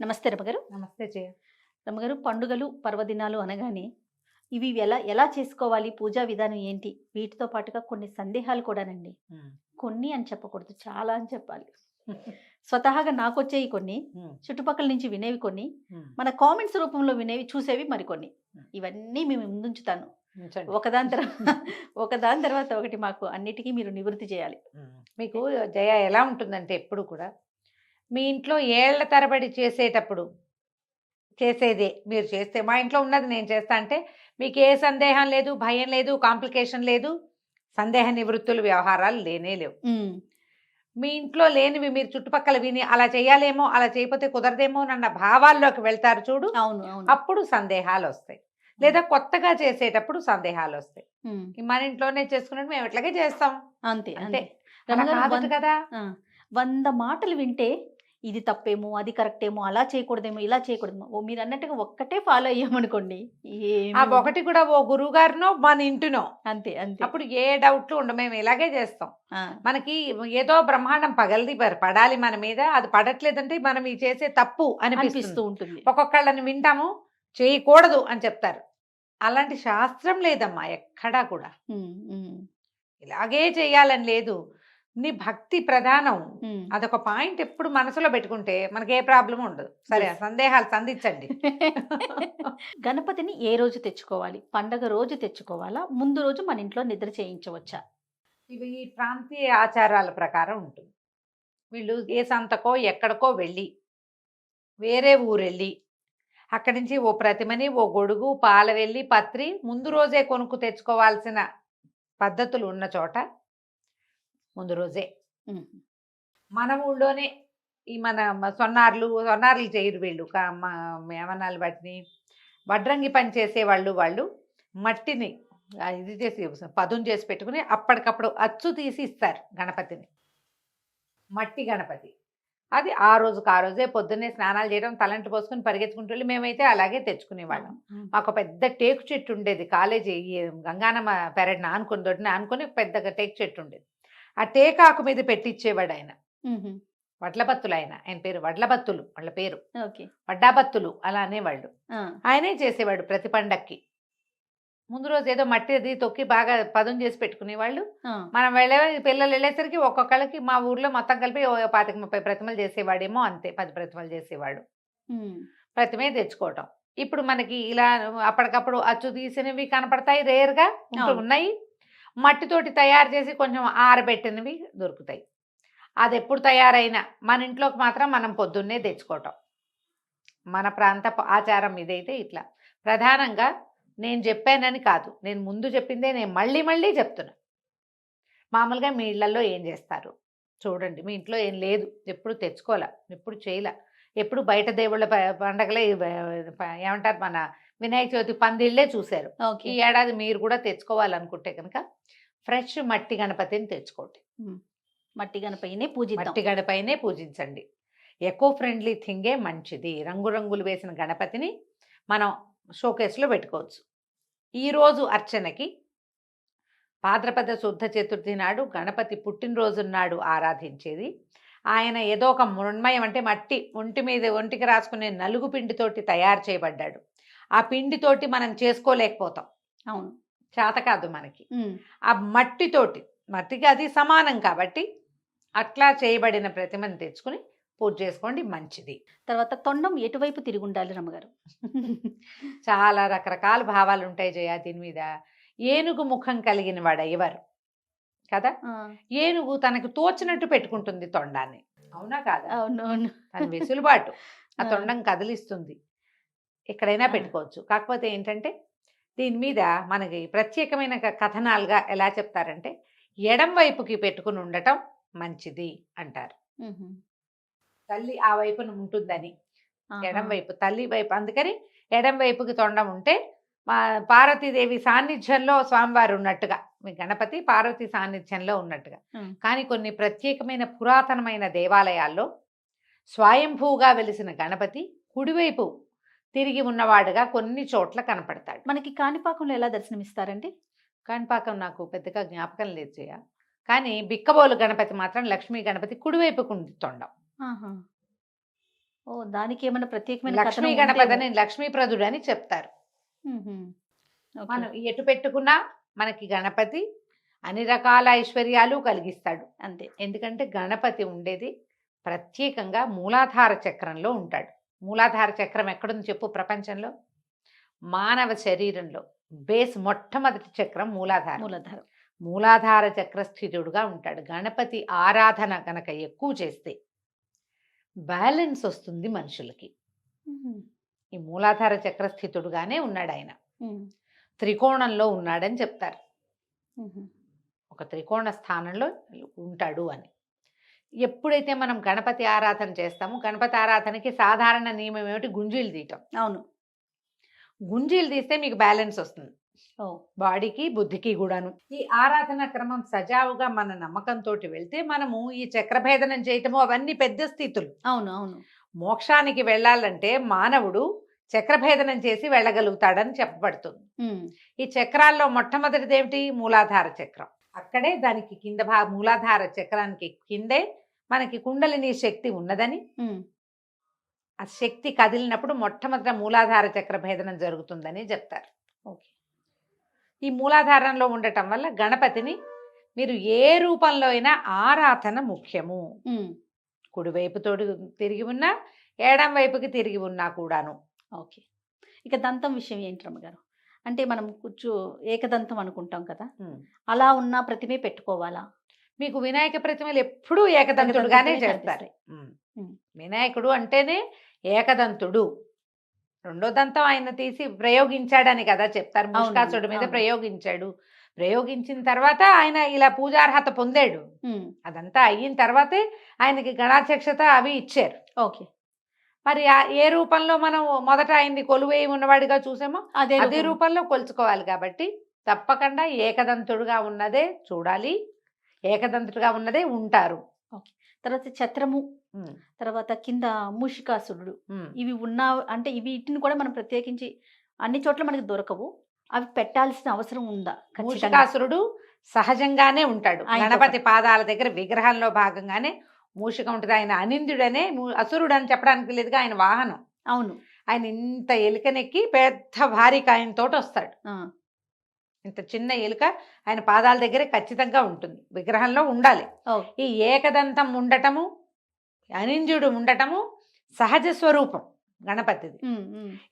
నమస్తే రమగారు. నమస్తే జయ. రమగారు, పండుగలు, పర్వదినాలు అనగానే ఇవి ఎలా ఎలా చేసుకోవాలి? పూజా విధానం ఏంటి? వీటితో పాటుగా కొన్ని సందేహాలు కూడానండి. హ్మ్. కొన్ని అని చెప్పకూడదు. చాలా అని చెప్పాలి. స్వతహాగా నాకొచ్చేయి కొన్ని, హ్మ్. చుట్టుపక్కల నుంచి వినేవి కొన్ని, హ్మ్. మన కామెంట్స్ రూపంలో వినేవి, చూసేవి మరికొన్ని. హ్మ్. ఇవన్నీ మీ ముందుంచుతాను. ఉంచండి. ఒకదాని తర్వా ఒకదాని తర్వాత ఒకటి మాకు అన్నిటికీ మీరు నివృత్తి చేయాలి. మీకు జయ ఎలా ఉంటుందంటే ఎప్పుడు కూడా మీ ఇంట్లో ఏళ్ల తరబడి చేసేటప్పుడు చేసేదే మీరు చేస్తే మా ఇంట్లో ఉన్నది నేను చేస్తా అంటే మీకు ఏ సందేహం లేదు, భయం లేదు, కాంప్లికేషన్ లేదు, సందేహ నివృత్తులు వ్యవహారాలు లేనే లేవు. హ్మ్. మీ ఇంట్లో లేనివి మీరు చుట్టుపక్కల విని అలా చేయాలేమో, అలా చేయకపోతే కుదరదేమో అన్న భావాల్లోకి వెళ్తారు చూడు, అవును. అవును. అప్పుడు సందేహాలు వస్తాయి. లేదా కొత్తగా చేసేటప్పుడు సందేహాలు వస్తాయి. హ్మ్. మన ఇంట్లోనే చేసుకున్నట్టు మేము ఇట్లాగే చేస్తాం అంతే. అంతే. అంతే. అలా రమగారు కాదట కదా. ఆ! 100 మాటలు వింటే ఇది తప్పేమో, అది కరెక్టేమో, అలా చేయకూడదేమో, ఇలా చేయకూడదేమో, మీరన్నట్టుగా ఒక్కటే ఫాలో అయ్యామనుకోండి ఆ ఏమి ఉండదు. ఒకటి కూడా ఓ గురువుగారినో మన ఇంటినో అంతే. అంతే. అప్పుడు ఏ డౌట్లు ఉండవు. మేము ఇలాగే చేస్తాం. ఆ! మనకి ఏదో బ్రహ్మాండం పగలది పడాలి మన మీద, అది పడట్లేదంటే మనం ఈ చేసే తప్పు అనిపిస్తూ అనిపిస్తుంది. ఉంటుంది. ఒక్కొక్కళ్ళని వింటాము, చేయకూడదు అని చెప్తారు. అలాంటి శాస్త్రం లేదమ్మా ఎక్కడా కూడా. హ్మ్. హ్మ్. ఇలాగే చేయాలని లేదు. నీ భక్తి ప్రధానం. హ్మ్. అదొక పాయింట్ ఎప్పుడు మనసులో పెట్టుకుంటే మనకి ఏ ప్రాబ్లమ్ ఉండదు. సరే, ఆ యెస్. సందేహాలు సంధించండి. గణపతిని ఏ రోజు తెచ్చుకోవాలి? పండగ రోజు తెచ్చుకోవాలా? ముందు రోజు మన ఇంట్లో నిద్ర చేయించవచ్చా? ఇవి ఈ ప్రాంతీయ ఆచారాల ప్రకారం ఉంటుంది. వీళ్ళు ఏ సంతకో ఎక్కడికో వెళ్ళి వేరే ఊరెళ్ళి అక్కడి నుంచి ఓ ప్రతిమని, ఓ గొడుగు, పాలవెల్లి, పత్రి ముందు రోజే కొనుక్కు తెచ్చుకోవాల్సిన పద్ధతులు ఉన్న చోట ముందు రోజే. హ్మ్. మన ఊళ్ళోనే ఈ సొన్నార్లు చేయరు వీళ్ళు. ఏమనాలి వాటిని, వడ్రంగి పని చేసేవాళ్ళు వాళ్ళు మట్టిని ఇది చేసి పదును చేసి పెట్టుకుని అప్పటికప్పుడు అచ్చు తీసి ఇస్తారు గణపతిని. మట్టి గణపతి. అది ఆ రోజుకి ఆ రోజే పొద్దున్నే స్నానాలు చేయడం, తలంటు పోసుకొని పరిగెత్తుకుంటూ వెళ్ళి మేమైతే అలాగే తెచ్చుకునేవాళ్ళం. హ్మ్. మాకు పెద్ద టేకు చెట్టు ఉండేది. కాలేజీ ఈ గంగానమ్మ పెరడ్ని ఆనుకొని, దొడ్డిని ఆనుకొని పెద్దగా టేకు చెట్టు ఉండేది. ఆ టేకాకు మీద పెట్టిచ్చేవాడు ఆయన. హుహు. వడ్లబత్తులు ఆయన పేరు వడ్లబత్తులు వాళ్ళ పేరు. ఓకే. వడ్డాబత్తులు అలా అనేవాళ్ళు. ఆ! ఆయనే చేసేవాడు ప్రతి పండక్కి. ముందు రోజు ఏదో మట్టి అది తొక్కి బాగా పదును చేసి పెట్టుకునేవాళ్ళు. ఆ! మనం పిల్లలు వెళ్ళేసరికి ఒక్కొక్కళ్ళకి మా ఊర్లో మొత్తం కలిపి ఓ 25, 30 ప్రతిమలు చేసేవాడేమో అంతే. 10 ప్రతిమలు చేసేవాడు. హ్మ్. ప్రతిమే తెచ్చుకోవటం. ఇప్పుడు మనకి ఇలా అప్పటికప్పుడు అచ్చు తీసినవి కనపడతాయి, రేర్‌గా అవును. ఉన్నాయి. మట్టితోటి తయారు చేసి కొంచెం ఆరబెట్టినవి దొరుకుతాయి. అదెప్పుడు తయారైనా మన ఇంట్లోకి మాత్రం మనం పొద్దున్నే తెచ్చుకోవటం. మన ప్రాంతపు ఆచారం ఇదైతే ఇట్లా. ప్రధానంగా నేను చెప్పానని కాదు. నేను ముందు చెప్పిందే నేను మళ్ళీ మళ్ళీ చెప్తున్నా. మామూలుగా మీ ఇళ్లల్లో ఏం చేస్తారు? చూడండి. మీ ఇంట్లో ఏం లేదు. ఎప్పుడు తెచ్చుకోలా. ఎప్పుడు చేయలా. ఎప్పుడు బయట దేవుళ్ళ పండగలే ఏమంటారు, మన వినాయక చవితి పందిళ్ళే చూశారు. ఓకే. ఈ ఏడాది మీరు కూడా తెచ్చుకోవాలనుకుంటే కనుక ఫ్రెష్ మట్టి గణపతిని తెచ్చుకోండి. హ్మ్. మట్టి గణపయ్యనే పూజిద్దాం. మట్టి గణపైనే పూజించండి. ఎకో ఫ్రెండ్లీ థింగే మంచిది. రంగురంగులు వేసిన గణపతిని మనం షోకేస్‌లో పెట్టుకోవచ్చు. ఈరోజు అర్చనకి భాద్రపద శుద్ధ చతుర్థి నాడు గణపతి పుట్టినరోజున్నాడు ఆరాధించేది. ఆయన ఏదో ఒక మృణ్మయం అంటే మట్టి ఒంటికి రాసుకునే నలుగు పిండితోటి తయారు చేయబడ్డాడు. ఆ పిండితోటి మనం చేసుకోలేకపోతాం. అవును. చేత కాదు మనకి. హ్మ్. ఆ మట్టికి అది సమానం కాబట్టి అట్లా చేయబడిన ప్రతిమను తెచ్చుకుని పూజ చేసుకోండి, మంచిది. తర్వాత తొండం ఎటువైపు తిరిగుండాలి రమ్మగారు? చాలా రకరకాల భావాలు ఉంటాయి జయ దీని మీద. ఏనుగు ముఖం కలిగిన వాడు ఎవరు కదా. ఆ! ఏనుగు తనకు తోచినట్టు పెట్టుకుంటుంది తొండాన్ని. అవునా కాదా? అవునవును. తన వెసులుబాటు. ఆ ఆ! తొండం కదిలిస్తుంది. ఎక్కడైనా ఆ! పెట్టుకోవచ్చు. కాకపోతే ఏంటంటే దీని మీద మనకి ప్రత్యేకమైన కథనాలుగా ఎలా చెప్తారంటే ఎడం వైపుకి పెట్టుకుని ఉండటం మంచిది అంటారు. హుహు. తల్లి ఆ వైపున ఉంటుందని. ఆహా! ఎడం వైపు తల్లి వైపు, అందుకని ఎడం వైపుకి తొండం ఉంటే మా పార్వతీదేవి సాన్నిధ్యంలో స్వామివారు ఉన్నట్టుగా, మీ గణపతి పార్వతి సాన్నిధ్యంలో ఉన్నట్టుగా. హ్మ్. కానీ కొన్ని ప్రత్యేకమైన పురాతనమైన దేవాలయాల్లో స్వయంభూగా వెలిసిన గణపతి కుడివైపు తిరిగి ఉన్నవాడుగా కొన్ని చోట్ల కనపడతాడు. మనకి కాణిపాకంలో ఎలా దర్శనమిస్తారండి? కాణిపాకం నాకు పెద్దగా జ్ఞాపకం లేదు జయ. కానీ బిక్కబోలు గణపతి మాత్రం, లక్ష్మీ గణపతి కుడివైపుకు ఉంది తొండం. ఆహా! ఓ దానికి ఏమైనా ప్రత్యేకమైన లక్ష్మీ కథనం గణపతి ఉందేమో. అని లక్ష్మీప్రదుడు అని చెప్తారు. మ్మ్. ఓకే. మనం ఎటు పెట్టుకున్నా మనకి గణపతి అన్ని రకాల ఐశ్వర్యాలు కలిగిస్తాడు. అంతే. ఎందుకంటే గణపతి ఉండేది ప్రత్యేకంగా మూలాధార చక్రంలో ఉంటాడు. మూలాధార చక్రం ఎక్కడుంది చెప్పు ప్రపంచంలో? మానవ శరీరంలో బేస్ మొట్టమొదటి చక్రం మూలాధారం. మూలాధారం. మూలాధార చక్ర స్థితుడుగా ఉంటాడు. గణపతి ఆరాధన గనక ఎక్కువ చేస్తే బ్యాలెన్స్ వస్తుంది మనుషులకి. మ్మ్. ఈ మూలాధార చక్ర స్థితుడుగానే ఉన్నాడు ఆయన. మ్మ్. త్రికోణంలో ఉన్నాడని చెప్తారు. మ్మ్. ఒక త్రికోణ స్థానంలో ఉంటాడు అని. ఎప్పుడైతే మనం గణపతి ఆరాధన చేస్తామో, గణపతి ఆరాధనకి సాధారణ నియమం ఏమిటి? గుంజీలు తీయటం. అవును. గుంజీలు తీస్తే మీకు బ్యాలెన్స్ వస్తుంది, ఓ బాడీకి బుద్ధికి కూడాను. ఈ ఆరాధన క్రమం సజావుగా మన నమ్మకంతో వెళ్తే మనము ఈ చక్రభేదనం చేయటము అవన్నీ పెద్ద స్థితులు. అవును. అవును. మోక్షానికి వెళ్ళాలంటే మానవుడు చక్రభేదనం చేసి వెళ్ళగలుగుతాడని చెప్పబడుతుంది. మ్మ్. ఈ చక్రాల్లో మొట్టమొదటిది ఏమిటి? మూలాధార చక్రం. అక్కడే దానికి కింద మూలాధార చక్రానికి కిందే మనకి కుండలిని శక్తి ఉన్నదని, మ్మ్. ఆ శక్తి కదిలినప్పుడు మొట్టమొదట మూలాధార చక్ర భేదనం జరుగుతుందని చెప్తారు. ఓకే. ఈ మూలాధారంలో ఉండటం వల్ల గణపతిని మీరు ఏ రూపంలో అయినా ఆరాధన ముఖ్యము. మ్మ్. కుడివైపు తోడు తిరిగి ఉన్నా, ఎడం వైపుకి తిరిగి ఉన్నా కూడాను. ఓకే. ఇక దంతం విషయం ఏంటి రమ్మగారు? అంటే మనం ఏకదంతం అనుకుంటాం కదా, అలా ఉన్న ప్రతిమే పెట్టుకోవాలా? మీకు వినాయక ప్రతిమలు ఎప్పుడూ ఏకదంతుడుగానే చేస్తారు. వినాయకుడు అంటేనే ఏకదంతుడు. రెండో దంతం ఆయన తీసి ప్రయోగించాడని కదా చెప్తారు. ముష్కాసుడి మీద ప్రయోగించాడు. ప్రయోగించిన తర్వాత ఆయన ఇలా పూజార్హత పొందాడు. అదంతా అయిన తర్వాతే ఆయనకి గణాధ్యక్షత అవి ఇచ్చారు. ఓకే. మరి ఏ రూపంలో మనం మొదట ఆయన్ని కొలువేయి ఉన్నవాడిగా చూసామో అదే రూపంలో కొలుచుకోవాలి. కాబట్టి తప్పకుండా ఏకదంతుడుగా ఉన్నదే చూడాలి, ఏకదంతుడుగా ఉన్నదే ఉంటారు. ఓకే. తర్వాత ఛత్రము, తర్వాత కింద మూషికాసురుడు, ఇవి ఉన్నా అంటే వీటిని కూడా మనం ప్రత్యేకించి అన్ని చోట్ల మనకి దొరకవు, అవి పెట్టాల్సిన అవసరం ఉందా? మూషికాసురుడు సహజంగానే ఉంటాడు. గణపతి పాదాల దగ్గర విగ్రహంలో భాగంగానే మూషిక ఉంటుంది. ఆయన అనింద్యుడనే అసురుడు అని చెప్పడానికి లేదుగా, ఆయన వాహనం. అవును. ఆయన ఇంత ఎలుకనెక్కి పెద్ద భారీ కాయంతో వస్తాడు. ఇంత చిన్న ఎలుక ఆయన పాదాల దగ్గరే ఖచ్చితంగా ఉంటుంది, విగ్రహంలో ఉండాలి. ఈ ఏకదంతం ఉండటము, అనింద్యుడు ఉండటము సహజ స్వరూపం గణపతిది.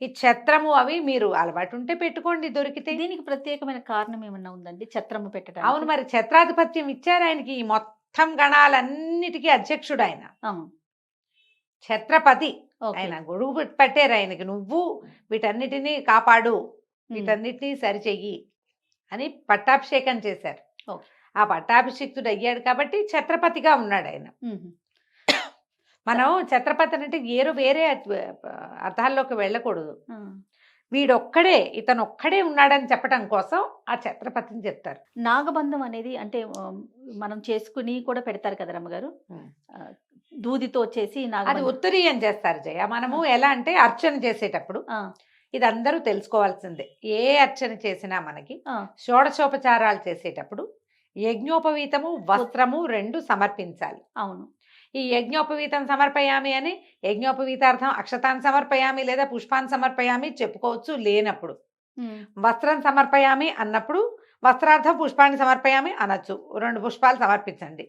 ఈ ఛత్రము అవి మీరు అలవాటు ఉంటే పెట్టుకోండి, దొరికితే. దీనికి ప్రత్యేకమైన కారణం ఏమన్నా ఉందండి ఛత్రము పెట్టడం? అవును, మరి ఛత్రాధిపత్యం ఇచ్చారు ఆయనకి. ఈ మొత్తం గణాలన్నిటికీ అధ్యక్షుడు ఆయన, ఛత్రపతి. ఆయన గొడుగు పట్టారు ఆయనకి, నువ్వు వీటన్నిటినీ కాపాడు, వీటన్నిటినీ సరిచెయ్యి అని పట్టాభిషేకం చేశారు. ఆ పట్టాభిషేక్తుడు అయ్యాడు కాబట్టి ఛత్రపతిగా ఉన్నాడు ఆయన. మనం ఛత్రపతి అంటే వేరే అర్థాల్లోకి వెళ్ళకూడదు. వీడొక్కడే, ఇతను ఒక్కడే ఉన్నాడని చెప్పడం కోసం ఆ ఛత్రపతిని చెప్తారు. నాగబంధం అనేది అంటే మనం చేసుకుని కూడా పెడతారు కదా రమ్మగారు, దూదితో చేసి. అది ఉత్తరీయం చేస్తారు జయ. మనము ఎలా అంటే అర్చన చేసేటప్పుడు ఇది అందరూ తెలుసుకోవాల్సిందే. ఏ అర్చన చేసినా మనకి షోడశోపచారాలు చేసేటప్పుడు యజ్ఞోపవీతము, వస్త్రము రెండు సమర్పించాలి. అవును. ఈ యజ్ఞోపవీతం సమర్పయామి అని యజ్ఞోపవీతార్థం అక్షతాన్ని సమర్పయామి లేదా పుష్పాన్ని సమర్పయామి చెప్పుకోవచ్చు. లేనప్పుడు వస్త్రం సమర్పయామి అన్నప్పుడు వస్త్రార్థం పుష్పాన్ని సమర్పయామి అనొచ్చు, 2 పుష్పాలు సమర్పించండి.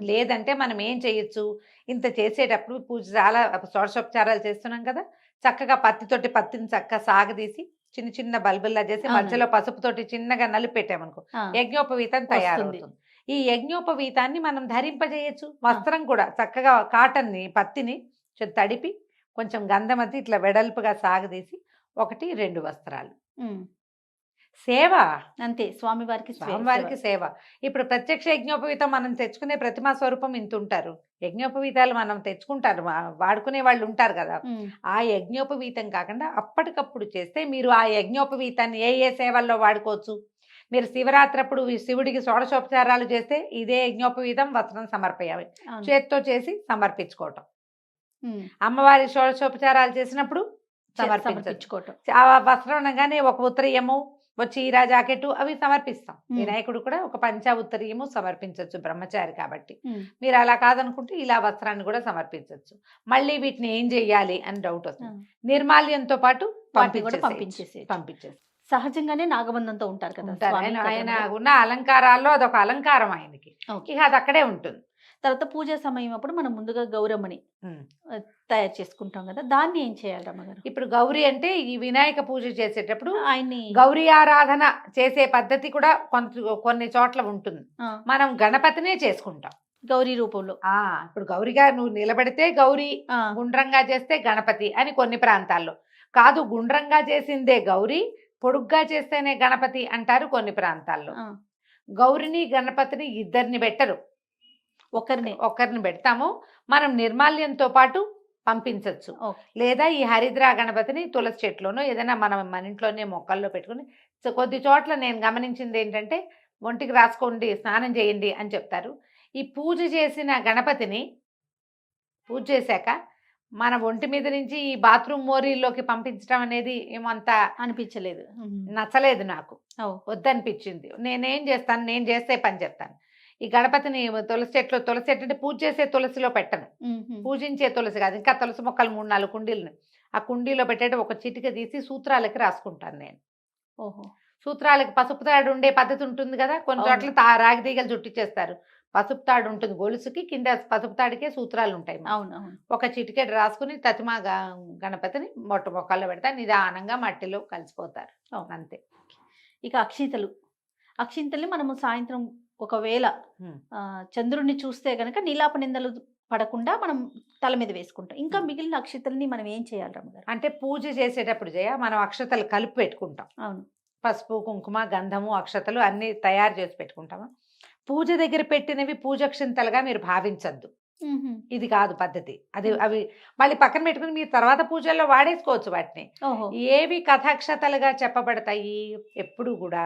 లేదంటే మనం ఏం చేయొచ్చు, ఇంత చేసేటప్పుడు పూజ చాలా షోడశోపచారాలు చేస్తున్నాం కదా, చక్కగా పత్తిని చక్కగా సాగదీసి చిన్న చిన్న బల్బుల్లా చేసి మధ్యలో పసుపుతోటి చిన్నగా నలిపి పెట్టామనుకో యజ్ఞోపవీతం తయారవుతుంది. ఈ యజ్ఞోపవీతాన్ని మనం ధరింపజేయచ్చు. వస్త్రం కూడా చక్కగా కాటన్ని, పత్తిని తడిపి కొంచెం గంధం అది ఇట్లా వెడల్పుగా సాగదీసి 1, 2 వస్త్రాలు. సేవ అంతే, స్వామివారికి సేవ. ఇప్పుడు ప్రత్యక్ష యజ్ఞోపవీతం మనం తెచ్చుకునే ప్రతిమా స్వరూపం ఇంత ఉంటారు. యజ్ఞోపవీతాలు మనం తెచ్చుకుంటారు, వాడుకునే వాళ్ళు ఉంటారు కదా. ఆ యజ్ఞోపవీతం కాకుండా అప్పటికప్పుడు చేస్తే మీరు ఆ యజ్ఞోపవీతాన్ని ఏ సేవల్లో వాడుకోవచ్చు. మీరు శివరాత్రి అప్పుడు శివుడికి షోడశోపచారాలు చేస్తే ఇదే యజ్ఞోపవీతం, వస్త్రం సమర్పయాలి, చేత్తో చేసి సమర్పించుకోవటం. అమ్మవారి షోడశోపచారాలు చేసినప్పుడు సమర్పించుకోవటం. ఆ వస్త్రం అనగానే ఒక ఉత్తరీయము, చీర జాకెట్ అవి సమర్పిస్తాం. ఉమ్. వినాయకుడు కూడా ఒక పంచా ఉత్తరీయము సమర్పించవచ్చు బ్రహ్మచారి కాబట్టి. ఉమ్. మీరు అలా కాదనుకుంటే ఇలా వస్త్రాన్ని కూడా సమర్పించవచ్చు. మళ్ళీ వీటిని ఏం చెయ్యాలి అని డౌట్ వస్తుంది. నిర్మాల్యంతో పాటు వాటిని కూడా పంపించేసి సహజంగానే నాగబంధంతో ఉంటారు కదా ఉంటారు. స్వామి ఆయన కథలో. ఉన్న అలంకారాల్లో అదొక అలంకారం ఆయనకి. ఓకే. ఇక అది అక్కడే ఉంటుంది. తర్వాత పూజ సమయం అప్పుడు మనం ముందుగా గౌరమ్మని ఉమ్. తయారు చేసుకుంటాం కదా, దాన్ని ఏం చేయాలి రమ్మగారు? ఇప్పుడు గౌరీ అంటే ఈ వినాయక పూజ చేసేటప్పుడు ఆయన్ని గౌరీ ఆరాధన చేసే పద్ధతి కూడా కొన్ని చోట్ల ఉంటుంది. మనం గణపతినే చేసుకుంటాం గౌరీ రూపంలో. ఇప్పుడు గౌరిగా నువ్వు నిలబడితే గౌరీ, ఆ, గుండ్రంగా చేస్తే గణపతి అని కొన్ని ప్రాంతాల్లో. కాదు, గుండ్రంగా చేసిందే గౌరీ, పొడుగ్గా చేస్తేనే గణపతి అంటారు కొన్ని ప్రాంతాల్లో. ఆ. గౌరిని గణపతిని ఇద్దరిని పెట్టరు, ఒకరిని పెడతాము. మనం నిర్మాల్యంతో పాటు పంపించవచ్చు. ఓకే. లేదా ఈ హరిద్రా గణపతిని తులసి చెట్లోనో ఏదైనా మనం మన ఇంట్లోనే మొక్కల్లో పెట్టుకుని, కొద్ది చోట్ల నేను గమనించింది ఏంటంటే ఒంటికి రాసుకోండి, స్నానం చేయండి అని చెప్తారు. ఈ పూజ చేసిన గణపతిని పూజ చేశాక మన ఒంటి మీద నుంచి ఈ బాత్రూమ్ మోరీల్లోకి పంపించడం అనేది ఏమంత అనిపించలేదు, నచ్చలేదు నాకు. ఓ. వద్దనిపించింది. నేనేం చేస్తాను, నేను చేస్తే పని చెప్తాను. ఈ గణపతిని తులసి చెట్టు అంటే పూజ చేసే తులసిలో పెట్టను, పూజించే తులసి కాదు, ఇంకా తులసి మొక్కలు 3-4 కుండీలు ఆ కుండీలో పెట్టేట ఒక చిటిక తీసి సూత్రాలకి రాసుకుంటాను నేను. ఓహో. సూత్రాలకి పసుపు తాడు ఉండే పద్ధతి ఉంటుంది కదా, కొన్ని చోట్ల రాగి తీగలు చుట్టించేస్తారు. పసుపు తాడు ఉంటుంది గొలుసుకి, కింద పసుపు తాడికే సూత్రాలు ఉంటాయి. ఒక చిటికెట్ రాసుకుని తతిమా గణపతిని మొక్కల్లో పెడతా, నిదానంగా మట్టిలో కలిసిపోతారు అంతే. ఇక అక్షింతల్ని మనము సాయంత్రం ఒకవేళ చంద్రుడిని చూస్తే గనక నీలాప నిందలు పడకుండా మనం తల మీద వేసుకుంటాం. ఇంకా మిగిలిన అక్షింతల్ని మనం ఏం చేయాలి రమ్మగారు? అంటే పూజ చేసేటప్పుడు మనం అక్షతలు కలిపి పెట్టుకుంటాం. అవును. పసుపు, కుంకుమ, గంధము, అక్షతలు అన్ని తయారు చేసి పెట్టుకుంటాము. పూజ దగ్గర పెట్టినవి పూజక్షింతలుగా మీరు భావించద్దు. ఇది కాదు పద్ధతి. అవి మళ్ళీ పక్కన పెట్టుకుని మీరు తర్వాత పూజల్లో వాడేసుకోవచ్చు వాటిని. ఏవి కథాక్షతలుగా చెప్పబడతాయి ఎప్పుడు కూడా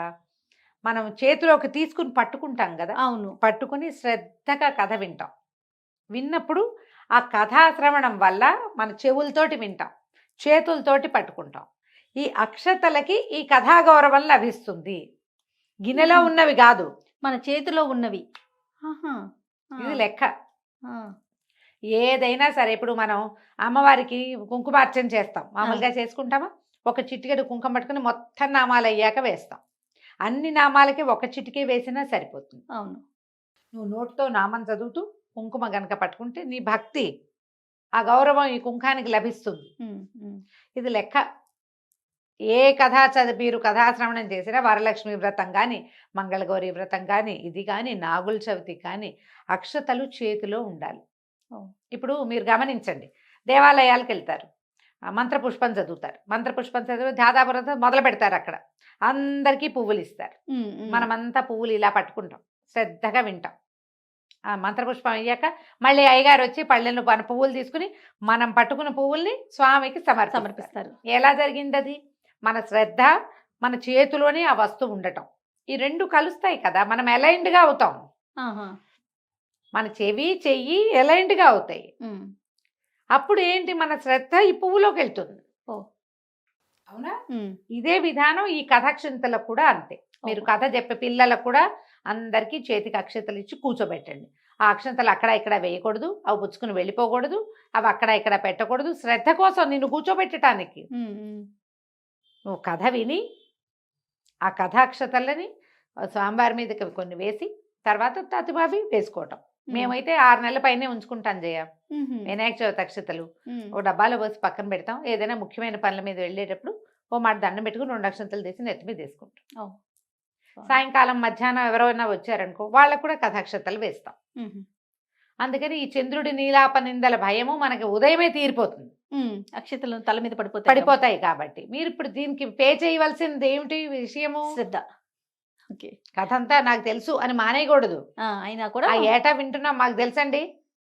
మనం చేతిలోకి తీసుకుని పట్టుకుంటాం కదా. అవును. పట్టుకుని శ్రద్ధగా కథ వింటాం. విన్నప్పుడు ఆ కథాశ్రవణం వల్ల మన చెవులతోటి వింటాం, చేతులతోటి పట్టుకుంటాం. ఈ అక్షతలకి ఈ కథాగౌరవం లభిస్తుంది. గిన్నెలో ఉన్నవి కాదు, మన చేతిలో ఉన్నవి. ఇది లెక్క. ఏదైనా సరే ఇప్పుడు మనం అమ్మవారికి కుంకుమార్చన చేస్తాం, మామూలుగా చేసుకుంటామా? ఒక చిటికెడు కుంకుమ పట్టుకుని మొత్తం నామాలు అయ్యాక వేస్తాం. అన్ని నామాలకి ఒక చిటికే వేసినా సరిపోతుంది. అవును. నువ్వు నోటితో నామం చదువుతూ కుంకుమ గనక పట్టుకుంటే నీ భక్తి, ఆ గౌరవం ఈ కుంకానికి లభిస్తుంది. ఇది లెక్క. ఏ కథా మీరు కథాశ్రవణం చేసినా వరలక్ష్మి వ్రతం కానీ, మంగళగౌరి వ్రతం కానీ, ఇది కానీ, నాగుల చవితి కానీ అక్షతలు చేతిలో ఉండాలి. ఇప్పుడు మీరు గమనించండి, దేవాలయాలకు వెళ్తారు, మంత్రపుష్పం చదువుతారు, మంత్రపుష్పం చదివి దాదాపు మొదలు పెడతారు. అక్కడ అందరికీ పువ్వులు ఇస్తారు. మనమంతా పువ్వులు ఇలా పట్టుకుంటాం, శ్రద్ధగా వింటాం. ఆ మంత్రపుష్పం అయ్యాక మళ్ళీ అయ్యగారు వచ్చి పళ్ళెను మన పువ్వులు తీసుకుని మనం పట్టుకున్న పువ్వుల్ని స్వామికి సమర్పిస్తారు. ఎలా జరిగింది అది? మన శ్రద్ధ, మన చేతిలోనే ఆ వస్తువు ఉండటం, ఈ రెండు కలుస్తాయి కదా, మనం అలైన్డ్గా అవుతాం. మన చెయ్యి అలైన్డ్గా అవుతాయి. అప్పుడు ఏంటి, మన శ్రద్ధ ఈ పువ్వులోకి వెళ్తుంది. అవునా? ఇదే విధానం ఈ కథాక్షింతలకు కూడా అంతే. మీరు కథ చెప్పే పిల్లలకు కూడా అందరికీ చేతికి అక్షంతలు ఇచ్చి కూర్చోబెట్టండి. ఆ అక్షంతలు అక్కడ ఇక్కడ వేయకూడదు, అవి పుచ్చుకుని వెళ్ళిపోకూడదు, అవి అక్కడ ఇక్కడ పెట్టకూడదు. శ్రద్ధ కోసం నిన్ను కూర్చోబెట్టడానికి నువ్వు కథ విని ఆ కథాక్షతలని స్వామివారి మీద కొన్ని వేసి తర్వాత తతిమావి వేసుకోవటం. మేమైతే 6 నెలల పైనే ఉంచుకుంటాం జయ. వినాయక చవితి అక్షతలు ఒక డబ్బాలో పోసి పక్కన పెడతాం. ఏదైనా ముఖ్యమైన పనుల మీద వెళ్ళేటప్పుడు ఓ మాట దండం పెట్టుకుని 2 అక్షంతలు తీసి నెత్తి మీద వేసుకుంటాం. సాయంకాలం మధ్యాహ్నం ఎవరైనా వచ్చారనుకో వాళ్ళకు కూడా కథాక్షతలు వేస్తాం. అందుకని ఈ చంద్రుడి నీలాప నిందల భయము మనకి ఉదయమే తీరిపోతుంది. అక్షతలు తల మీద పడిపోతాయి కాబట్టి మీరు ఇప్పుడు దీనికి పే చేయవలసింది ఏమిటి విషయము? శ్రద్ధ. కథ అంతా నాకు తెలుసు అని మానేయకూడదు. అయినా కూడా ఏటా వింటున్నాం మాకు తెలుసండి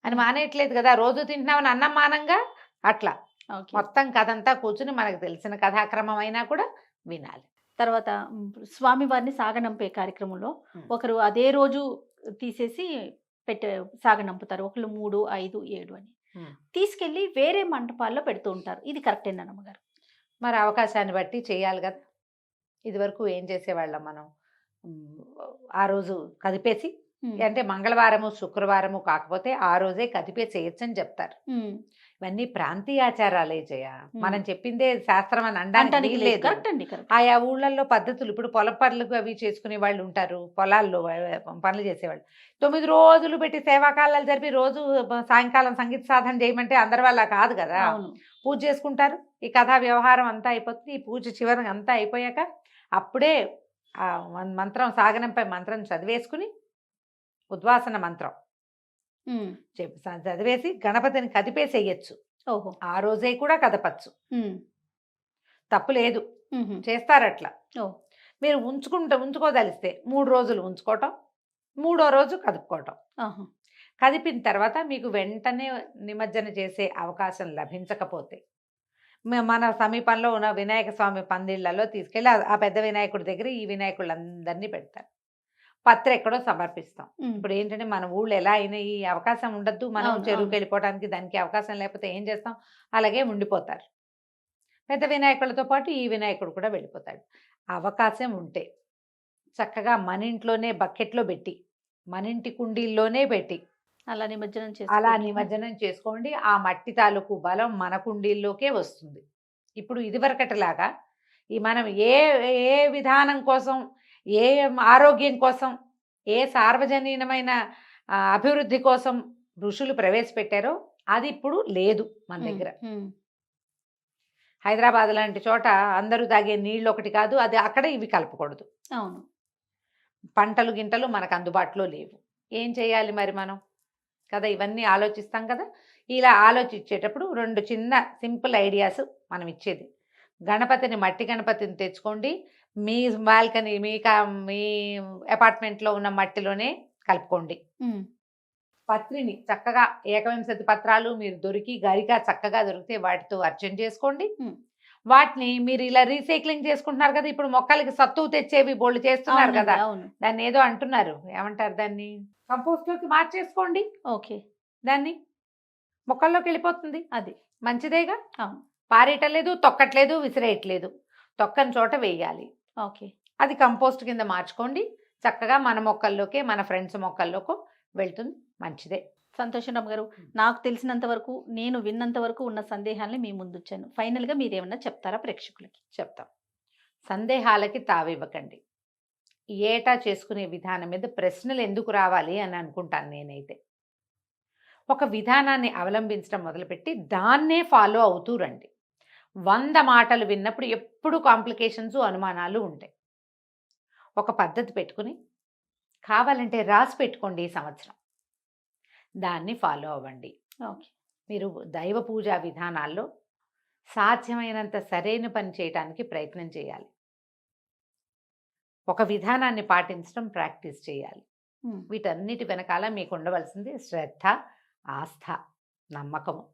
అని మానేయట్లేదు కదా. రోజు తింటున్నామని అన్నం మానంగా అట్లా మొత్తం కథ అంతా కూర్చుని మనకు తెలిసిన కథాక్రమం అయినా కూడా వినాలి. తర్వాత స్వామివారిని సాగనంపే కార్యక్రమంలో ఒకరు అదే రోజు తీసేసి సాగనంపుతారు. ఒకళ్ళు 3, 5, 7 అని తీసుకెళ్లి వేరే మంటపాల్లో పెడుతూ ఉంటారు. ఇది కరెక్టేనా అమ్మగారు? మరి అవకాశాన్ని బట్టి చేయాలి కదా. ఇదివరకు ఏం చేసేవాళ్ళం మనం, ఉమ్, ఆ రోజు కదిపేసి, ఉమ్, అంటే మంగళవారము శుక్రవారము కాకపోతే ఆ రోజే కదిపేసి వేయచ్చని చెప్తారు. ఉమ్. ఇవన్నీ ప్రాంతీయాచారాలే జయ. మనం ఉమ్. చెప్పిందే శాస్త్రం అని అనడానికి అంటానికి లేదు. వీల్లేదు. కరెక్ట్ అండి, కరెక్ట్. ఆయా ఊళ్ళల్లో పద్ధతులు, ఇప్పుడు పొల పనులకు అవి చేసుకునే వాళ్ళు ఉంటారు, పొలాల్లో పనులు చేసేవాళ్ళు 9 రోజులు పెట్టి సేవాకాలాలు జరిపి రోజు సాయంకాలం సంగీత సాధన చేయమంటే అందరి వల్ల కాదు కదా. అవును. పూజ చేసుకుంటారు, ఈ కథా వ్యవహారం అంతా అయిపోతుంది, ఈ పూజ చివరి అంతా అయిపోయాక అప్పుడే ఆ మంత్రం, సాగనంపై మంత్రం చదివేసుకుని, ఉద్వాసన మంత్రం ఉమ్. చదివేసి గణపతిని కదిపేసేయచ్చు. ఓహో. ఆ రోజే కూడా కదపచ్చు, ఉమ్. తప్పు లేదు, ఉహు. చేస్తారట్లా. ఓ. మీరు ఉంచుకోదలిస్తే 3 రోజులు ఉంచుకోవటం, 3వ రోజు కదుపుకోవటం. ఆహా. కదిపిన తర్వాత మీకు వెంటనే నిమజ్జన చేసే అవకాశం లభించకపోతే మన సమీపంలో ఉన్న వినాయక స్వామి పందిళ్లలో తీసుకెళ్ళి ఆ పెద్ద వినాయకుడి దగ్గర ఈ వినాయకుళ్ళందరినీ పెడతారు. పత్ర ఎక్కడో సమర్పిస్తాం. ఉమ్. ఇప్పుడు ఏంటంటే మన ఊళ్ళో ఎలా అయినా ఈ అవకాశం ఉండద్దు, మనం అవును, చెరువుకి అవును. వెళ్ళిపోవడానికి దానికి అవకాశం లేకపోతే ఏం చేస్తాం, అలాగే ఉండిపోతారు. పెద్ద వినాయకులతో పాటు ఈ వినాయకుడు కూడా వెళ్ళిపోతాడు. అవకాశం ఉంటే చక్కగా మన ఇంట్లోనే బకెట్లో పెట్టి, మన ఇంటి కుండీల్లోనే పెట్టి అలా నిమజ్జనం అలా చేసుకోవచ్చు. నిమజ్జనం చేసుకోండి. ఆ మట్టి తాలూకు బలం మన కుండీల్లోకే వస్తుంది. ఇప్పుడు ఇదివరకటిలాగా ఈ మనం ఏ ఏ విధానం కోసం, ఏ ఆరోగ్యం కోసం, ఏ సార్వజనీనమైన అభివృద్ధి కోసం ఋషులు ప్రవేశపెట్టారో అది ఇప్పుడు లేదు మన ఉమ్, దగ్గర. ఉమ్. హైదరాబాద్ లాంటి చోట అందరూ తాగే నీళ్ళు ఒకటి కాదు, అది అక్కడ ఇవి కలపకూడదు. అవును. పంటలు గింటలు మనకు అందుబాటులో లేవు. ఏం చేయాలి మరి మనం కదా, ఇవన్నీ ఆలోచిస్తాం కదా. ఇలా ఆలోచించేటప్పుడు 2 చిన్న సింపుల్ ఐడియాస్ మనం ఇచ్చేది. గణపతిని, మట్టి గణపతిని తెచ్చుకోండి. మీ బాల్కనీ, మీ అపార్ట్మెంట్లో ఉన్న మట్టిలోనే కలుపుకోండి. ఉమ్. పత్రిని చక్కగా ఏకవింశతి పత్రాలు మీరు దొరికి, గరిక చక్కగా దొరికితే వాటితో అర్చన చేసుకోండి. ఉమ్. వాటిని మీరు ఇలా రీసైక్లింగ్ చేసుకుంటున్నారు కదా, ఇప్పుడు మొక్కలకి సత్తువు తెచ్చేవి బోళ్ళు చేస్తున్నారు అవునండి, కదా, అవును. దాన్ని ఏదో అంటున్నారు, ఏమంటారు దాన్ని, కంపోస్ట్లోకి మార్చేసుకోండి. ఓకే. దాన్ని మొక్కల్లోకి వెళ్ళిపోతుంది, అది మంచిదేగా. అవును. పారేయటలేదు, తొక్కట్లేదు, విసిరేయట్లేదు, తొక్కని చోట వేయాలి. ఓకే. అది కంపోస్ట్ కింద మార్చుకోండి. చక్కగా మన మొక్కల్లోకి, మన ఫ్రెండ్స్ మొక్కల్లోకి వెళ్తుంది, మంచిదే. సంతోషం రామ్ గారు, నాకు తెలిసినంత వరకు, నేను విన్నంత వరకు ఉన్న సందేహాల్ని మీ ముందుచ్చాను. ఫైనల్గా మీరు ఏమన్నా చెప్తారా ప్రేక్షకులకి? చెప్తాం. సందేహాలకి తావివ్వకండి. ఏటా చేసుకునే విధానం మీద ప్రశ్నలు ఎందుకు రావాలి అని అనుకుంటాను నేనైతే. ఒక విధానాన్ని అవలంబించడం మొదలుపెట్టి దాన్నే ఫాలో అవుతూ రండి. 100 మాటలు విన్నప్పుడు ఎప్పుడు కాంప్లికేషన్స్, అనుమానాలు ఉంటాయి. ఒక పద్ధతి పెట్టుకుని కావాలంటే రాసి పెట్టుకోండి ఈ సంవత్సరం, దాన్ని ఫాలో అవ్వండి. ఓకే. మీరు దైవ పూజా విధానాల్లో సాధ్యమైనంత సరైన పని చేయడానికి ప్రయత్నం చేయాలి. ఒక విధానాన్ని పాటించడం ప్రాక్టీస్ చేయాలి. ఉమ్. వీటన్నిటి వెనకాల మీకు ఉండవలసింది శ్రద్ధ, ఆస్థ, నమ్మకము.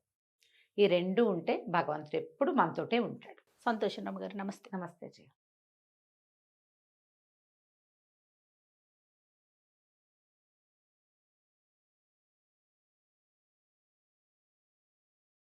ఈ 2 ఉంటే భగవంతుడు ఎప్పుడు మనతోటే ఉంటాడు. సంతోషం రామ్ గారు, నమస్తే. నమస్తే జయ.